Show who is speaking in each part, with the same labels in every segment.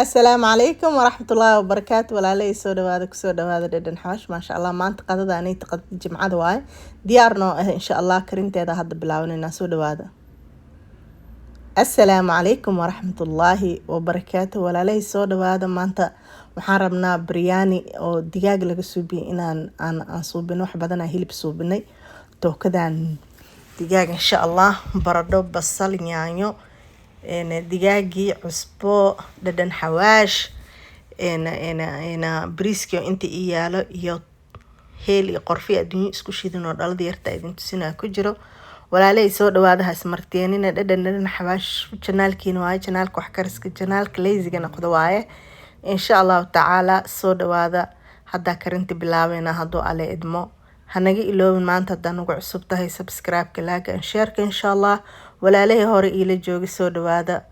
Speaker 1: السلام عليكم ورحمة الله وبركاته ولا لي سودا هذا ددن حاش ما شاء الله ما أنت قدد أني تقد جمعة واي ديارنا إن شاء الله كرنت هذا هذا بلاوننا سودا هذا. السلام عليكم ورحمة الله وبركاته ولا لي سودا هذا ما أنت محاربنا برياني أو دجاج لقصوبي إن أنا أصوبين وحبذنا هيل بصوبني تو كذا دجاج إن شاء الله بردو بصل يانيو إن دجاجي عصبو ددن حواش إن بريسكيو أنت إياله يو هيل قرفي الدنيا إسكوشيدن ودال ديرتا إذن تسينا كجرو ولا لي سو دواده هسمرتين إن ددن حواش channel كينواي channel كوحكرسك channel كليزي جنا قدوايه إن شاء الله تعالى سو دواده هدا كرنتي بلاوينا هدو على إدمو هنجي إلو من مانتا دانوغ عصبتها سبسكرايب كلاك شيرك إن شاء الله ولا ليه هوري إلى جوجي سو دواده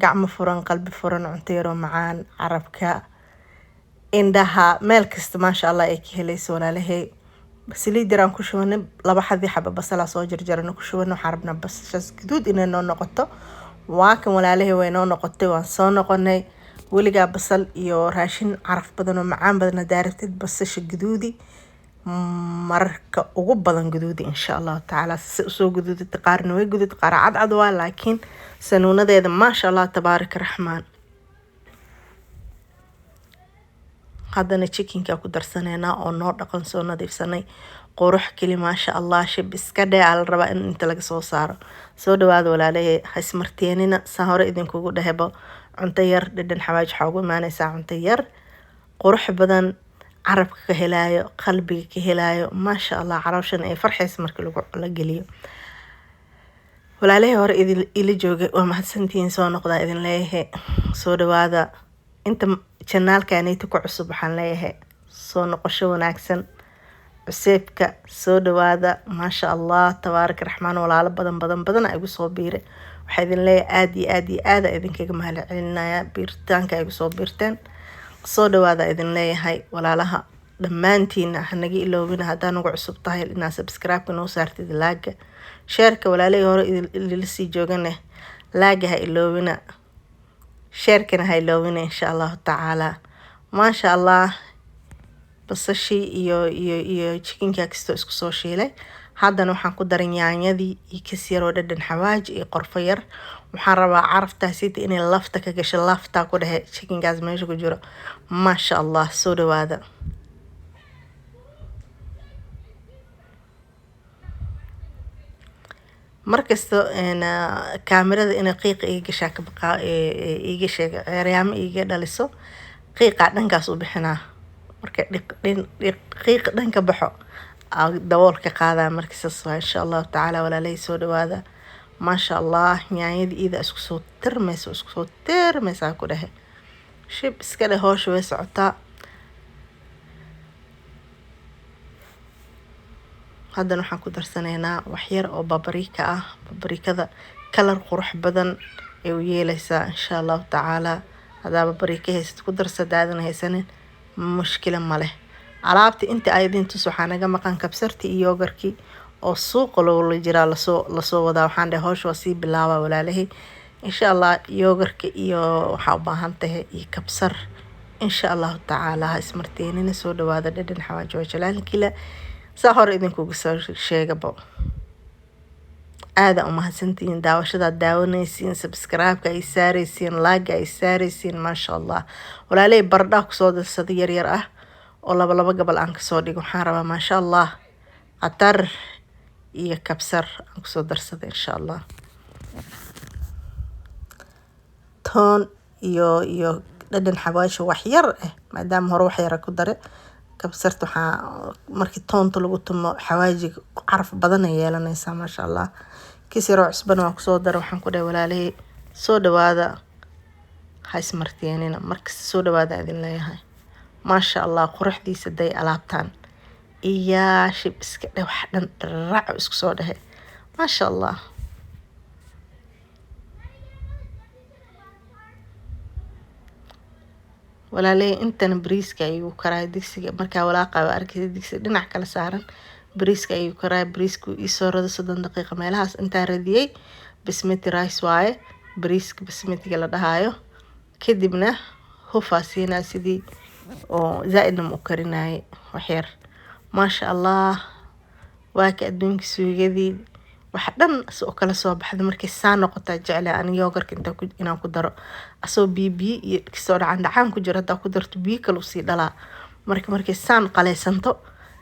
Speaker 1: قعم فرن قلب فرن عنتيرو معان عربكا إندها مالكست ما شاء الله إيكي هليس ولا ليه بس اللي دران كشواني لبا حذي حبا بس لا صوجر جرانو كشوانو حاربنا بس شاس جدود إنه نقطة واكن ولا ليه وينو نقطة وانسان نقني ولقى بصل يو راشين عرف بدنو معان بدنا دارتد بس شجدودي marka ugu badan guduudi insha Allah taala soo guduudi taqaarna way guduud qaar cad waa laakiin sanuunadeeda ma sha Allah tabaarak raxmaan hadana chickenka ku darsanayna oo noo dhaqan soo nadiifsanay qurux kali ma sha Allah shib iska dhaal raba in inta laga soo saaro soo dhawaad walaalay hasmarteenina sa hore idinkugu dhahebo cunto yar dhadhan xawaaj xoogu maanaysa cunto yar qurux badan عربك كهلايو قلبي كهلايو ما شاء الله عروشن أي فرحة اسمك لقليو ولا عليه ور إلي جوجي وما سنتين سو نقطة إذن ليه سو هذا أنت channel كاني تقع سبحان ليه سو نقشو ناكسن عسيبك سو هذا ما شاء الله تبارك الرحمن ولا على بدن أيقو صوبيري وحيدن ليه آدي إذن كيما هلعلنا يا بيرتان كأيقو صوبيرتان soo dhawaada idin leeyahay walaalaha dhamaantiina hanaga iloobina hadaan ugu cusub tahay inaad subscribe noo saartid laaga sheerka walaalay hore idin sii joogane laaga ha iloobina sheerkana ha iloobina insha Allah taala ma sha Allah basashi iyo chickenka kisto isku soo shiilay haddana waxaan ku daran yaanyadii iyo kasiro dhadhan xawaaj iyo qorfo yar waxaan rabaa caraftaasita inay lafta ka gasho lafta ku dhahay chickenkaas meesha ku jiro ma sha Allah soo dhawaada markasto kaamirada inay qiiq iga gashaa ka baqa iga sheeg ciyaaryaamo iga dhaliso qiiqa dhankaas u bixinaa marka qiiq dhanka baxo daboolka qaadaa markiisas waa insha Allah taala walaalay soo dhawaada ما شاء الله يعني إذا اسكو ترمس أكو ده شيء بس كده هو شوي سعطاء هذا نحن كدر سنينا وحير أو بابريكا ذا كلر قروح بدن يويه ليس إن شاء الله تعالى هذا بابريكا هي ستقدر سدادنا هي سنة مشكلة ماله عرفتي أنت أيضا تسوحنا جم كان كبسرتي يوغركي oo suuq loo jira la soo wada waxaan dhahay hoosh waa si bilaaba walaalahay insha Allah yogurka iyo waxa u baahan tahay iyo kabsar insha Allah taala ismarteenina soo dhawaada dhadhan xawaajo jalaalkila saa hore idinkugu soo sheegabo aada uma hasantiin daawashada daawanaysiin subscribe-ka ay saaraysiin like ay saaraysiin ma sha Allah walaalay bardha ku soo darsada yar ah oo laba gabal aan ka soo dhigo waxaan rabaa ma sha Allah atar iyo kabsar aan kusoo darsada insha Allah toon iyo dhadhan xawaasho wax yar maadaama hore wax yar ku dare kabsarta waxa markii toonta lagu tumo xawaaji caraf badan yeelanaysa ma sha Allah kisiro cusban waa kusoo dar waxaan ku dhahay walaalay soo dhawaada hays marteenina markii soo dhawaada idin leeyahay ma sha Allah quruxdiisa day alaabtaan إياه شيء بس كده واحد رع اسكو صوده ما شاء الله ولا ليه أنت بريسك أيو كراي ديكسي مركا ولا قا أركي ديكسي دينع كلا سارن بريسك أيو كراي بريسكو يسور صدن دقيقة مالهاس أنت رديي بسمتي رايس واي بريسك بسمتي كلا دهايو kadibna hufaa siinaa sidii oo zaaidna ma u karinaayay waxyar. maasha allah waa ka adduunka suugadii waxa dhan oo kala soo baxda markay saa noqotaa jeclaa ani yoogarka inaan ku daro asoo biyo iyo kasoo dhacaan ku jiro hadaa ku darto biyo kale usii dhalaa markay saan qaleysanto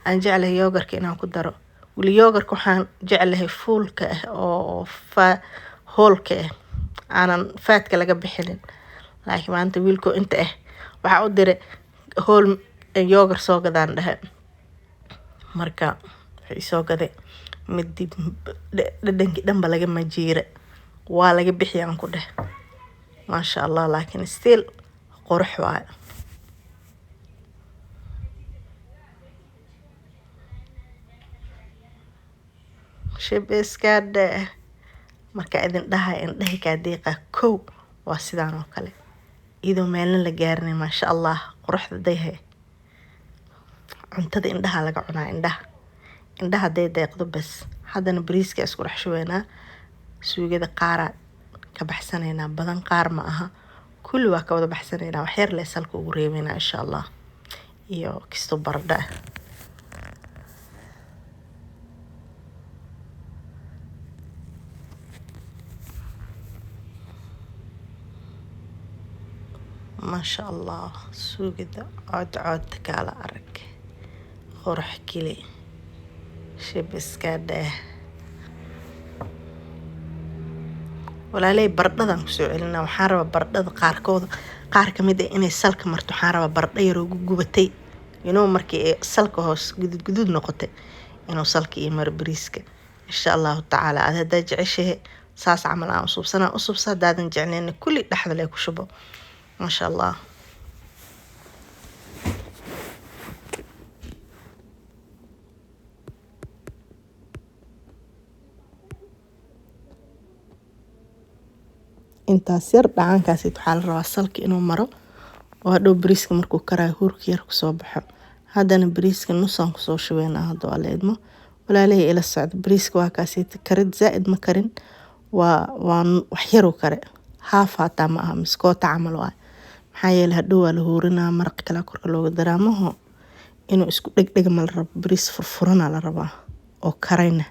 Speaker 1: aan jeclahay yoogarka inaan ku daro. weli yoogarka waxaan jeclahay fuulka ah oo hoolka ah aanan faadka laga bixinin. laakiin maanta wiilkoo inta ah waxaa u diray hool yoogar soo gadaan dhahe marka waxay soo gaday mid dhadhankii dhanba laga majiira waa laga bixiyaan ku dheh maasha allah laakiin still qurux waaye. shibiska dheh marka idin dhahay indhahi kaa deeqa kow waa sidaan oo kale iyadoo meelna la gaarinay maasha allah quruxda dayhe. cuntada indhaha laga cunaa indhaha haday deeqdo bas. haddana bariiska isku dhex shubeynaa suugada qaara ka baxsanaynaa badan qaar ma aha kulli waa ka wada baxsanaynaa waxyar lee salka ugu reebeynaa insha allah iyo kisto baradho ah. maasha allah suugada cood kaala arag qurux keli shibiska dheh. walaaley baradhadan kusoo celinaa waxaan rabaa baradhada qaar kamid ah inay salka marto. waxaan rabaa baradho yaroo gubatay markii ay salka hoos guduud noqotay inuu salka iyo maro bariiska insha allahu tacaala. ad hadaa jeceshahay saas camal aan usubsa hadaadan jecleyna kulli dhexda lee ku shubo maasha allah. intaas yar dhacaankaasi waxaa la rabaa salka inuu maro oo hadhow bariiska markuu karaayo huurka yar kusoo baxo. haddana bariiska nusaan kusoo shubeynaa hadduu alla idmo. walaalahey ila socda bariiska waa kaasi karid zaaid ma karin waa wax yaru kare haaf hataa ma aha miskoota camal waay maxaa yeelay hadhow waa la huurinaa maraq kale korka looga daraamaho inuu isku dhegdhega ma la rabo bariis furfurana la rabaa oo karayna.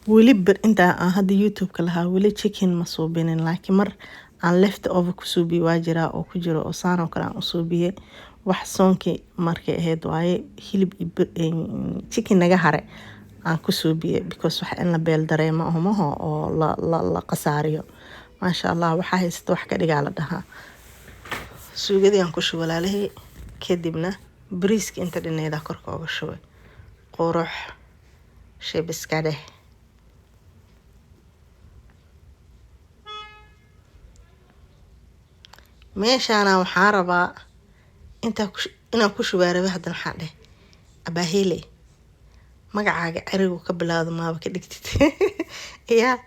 Speaker 1: weli inta aan hadda youtube-ka lahaa weli chicken ma suubinin laakiin mar aan left over ku suubiye waa jiraa oo ku jiro oo saan oo kale aan u suubiyey wax soonkii markay ahayd waaye hilib chicken naga hare aan ku suubiyey because wax in la beel dareemo omaho oo la qasaariyo maasha allah waxaa haysta wax ka dhigaa la dhahaa. suugadii aan ku shubo walaalahey kadibna bariiska inta dhineeda korka uga shubay qurux shibiska dheh. meeshaana waxaan rabaa inaan ku shubaa rabe haddana waxaan dheh abaahele magacaaga carigu ka bilaawdo maaba ka dhigtid yaa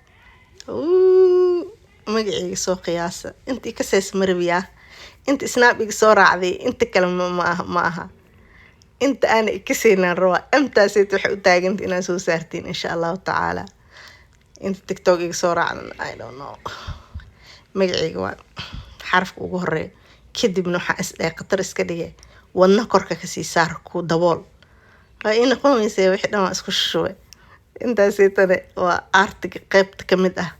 Speaker 1: magaceyga soo qiyaasa intii ka sees marabiyaa inta snaabiga soo raacday inta kale ma aha inta aana ikaseynaan rabaa amtaaseet waxay u taaganta inaan soo saartiin insha allahu tacaala. inta tiktok iga soo raacdan I don't know magaceyga waa xarafka ugu horeeya kadibna waxaa isdhahay qatar iska dhigay wadna korka kasii saar ku dabool waa ina qomaysa wixii dhan waa isku shubay. intaasaytane waa artiga qaybta kamid ah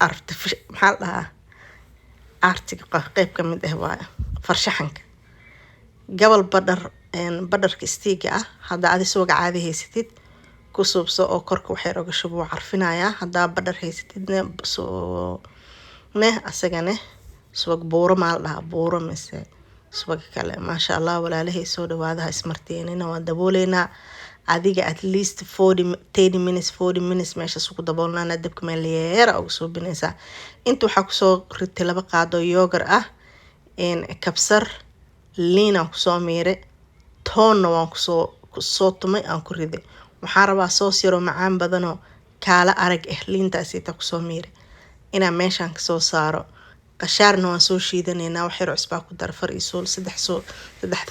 Speaker 1: maxaa la dhahaa artiga qayb kamid ah waa farshaxanka gabal badharka istiiga ah haddaa adi suwaga caadi haysatid ku suubso oo korka waxay oga shubo waa carfinayaa. haddaa badhar haysatidna asagane subag buuro maa la dhahaa buuro mise subag kale maasha allah. walaalahey soo dhawaadaha ismarteenina waan dabooleynaa adiga at least 40 minutes meeshaas ugu daboolnaana dabka meel yeera uga soo binaysaa. inta waxaa kusoo ritay 2 qaado yoogar ah kabsar liin aan kusoo miire toonna waan kusoo tumay aan ku riday. waxaan rabaa soos yaroo macaan badanoo kaala arag liintaasita kusoo miire inaan meeshaan kasoo saaro qashaarna waan soo shiidanaynaa wax yar cusbaa ku dar far iyo suul saddex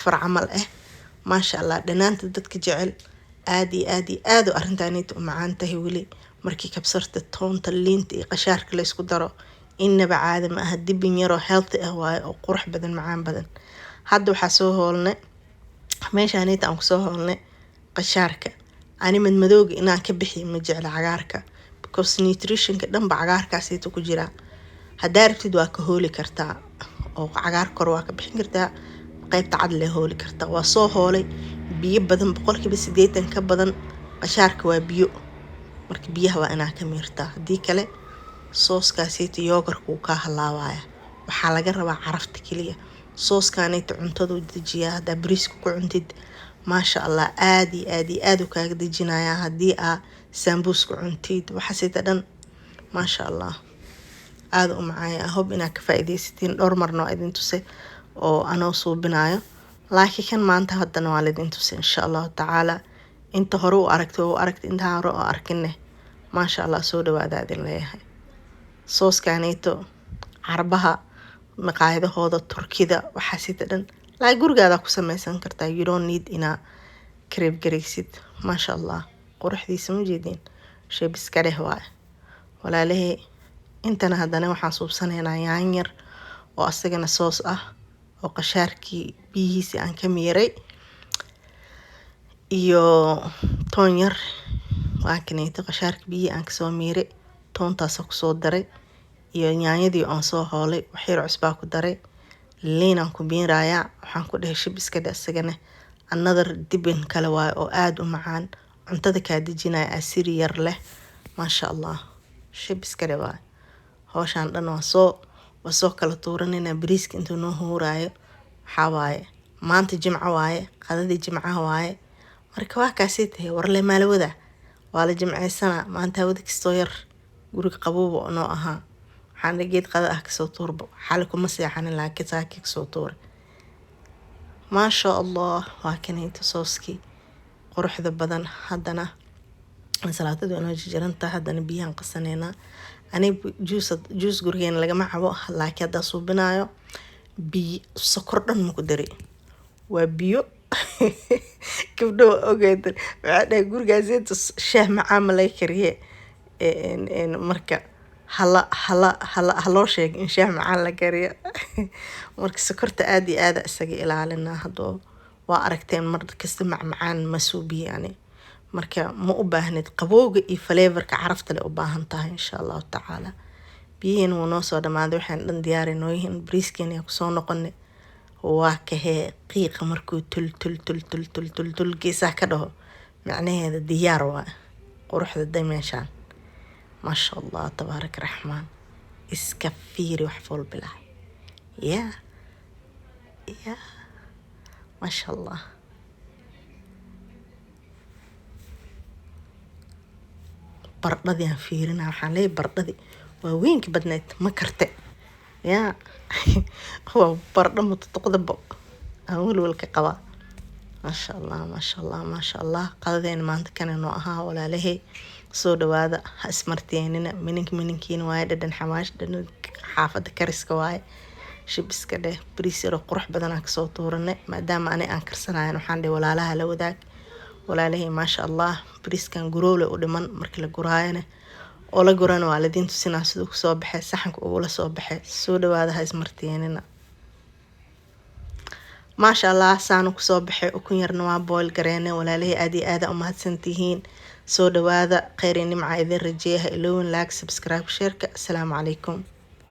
Speaker 1: far camal maasha allah dhanaanta dadka jecel aad iyo aad oo arrintaanita u macaan tahay weli markii kabsarta toonta liinta iyo qashaarka la isku daro innaba caadi ma aha dibin yaroo healthy waaye oo qurux badan macaan badan hadda waxaa soo hoolnay meeshaanita aan kusoo hoolnay qashaarka ani madmadowga inaan ka bixiyo ma jecla cagaarka because nutritionka dhanba cagaarkaasiita ku jiraa haddaa rabtid waa ka hooli kartaa oo cagaar kor waa ka bixin kartaa qaybta cad lee hooli kartaa waa soo hoolay biyo badan 80% ka badan qashaarka waa biyo marka biyaha waa inaa ka miirtaa haddii kale sooskaasiita yoogarka wuu kaa halaawaya waxaa laga rabaa carafta keliya sooskaanayta cuntadu dejiyaa haddaa bariiska ku cuntid maasha allah aad iyo aad u kaaga dejinayaa haddii aa sambuuska cuntid waxaasita dhan maasha allah aad u macaaya hob inaad ka faa'iidaysatiin dhowr marna waa idin tusay oo anoo suubinayo laakiin kan maanta haddana waa laidin tusay insha allahu tacaala inta hore u aragtay inta hore oo arkinne maasha allah soo dhawaada idin leeyahay sooskaanayto carbaha maqaayadahooda turkida waxaasita dhan laakiin gurigaada ku samaysan kartaa you don't need inaa kareeb garaysid maasha allah quruxdiisa ma jeedin shay biska dheh waaye walaalahey intana haddana waxaan suubsanaynaa yaanyar oo asagana soos oo qashaarkii biyihiisii aan ka miiray iyo toon yar waa kanayto qashaarkii biyihii aan kasoo miiray toontaasa kusoo daray iyo yaanyadii aan soo hoolay waxyar cusbaa ku daray liinaan ku miirayaa waxaan ku dhahay shib iska dhe asagana another dibin kale waaye oo aad u macaan cuntada kaa dejinaya asiri yar leh maasha allah shib iska dhe waaye hawshaan dhan waa soo kala tuuranayna bariiska intuu noo huuraayo waxaa waaye maanta jimco waaye qadadii jimcaha waaye marka waa kaasii tahay warle maalawada waa la jimcaysana maanta hawada kastoo yar guriga qabooba oo noo ahaa waxaan geed qada kasoo tuurbo xali kuma seexanin laakiin saaki kasoo tuuray maasha allah waa kanayta sooskii quruxda badan haddana salaatadu inoo jarjaranta haddana biyahan qasaneynaa ani juice gurigeena lagama cabo laakiin haddaa suubinayo biyo sokor dhan maku dari waa biyo gabdho ogeedan waxaa dhahay gurigaasita shaah macaan ma laga kariye marka haloo sheeg in shaah macaan la kariyo marka sokorta aad iyo aada isaga ilaalinaa haddoo waa aragteen mar kasta macmacaan ma suubiye yani marka ma u baahnid qabowga iyo faleevarka carafta le u baahan tahay insha allahu tacaala biyihiina wuu noo soo dhammaaday waxaan dhan diyaari nooyihiin bariiskeena kusoo noqonay waa kahee qiiqa markuu tul geesaha ka dhaho macnaheeda diyaar waa quruxda day meeshaan maasha allah tabaarak raxmaan iska fiiri wax fool bilaah ya maasha allah bardhadii aan fiirinaa waxaan leeyahay bardhadii waa weynka badneed ma karte yaa waa bardho mutatuqdabo aan walwalka qabaa maasha allah maasha allah maasha allah qadadeena maanta kana noo ahaa walaalahey soo dhawaada ha ismarteenina mininkiina waaye dhadhan xamaash dhadhan xaafada kariska waaye shib iska dheh bariis yaroo qurux badan aan kasoo tuuranay maadaama ani aan karsanayan waxaan dhahay walaalaha la wadaag walaalahey maasha allah bariiskan guroole u dhiman markii la guraayana oo la gurana waa ladiin tusinaa siduu kusoo baxay saxanka ugula soo baxay soo dhawaada ha ismarteenina maasha allah saanu kusoo baxay ukun yarna waa boil gareene walaalahey aad iyo aada umahadsantihiin soo dhawaada kheyr iyo nimca idin rajeeyaha ilowin like subscribe shareka asalaamu calaykum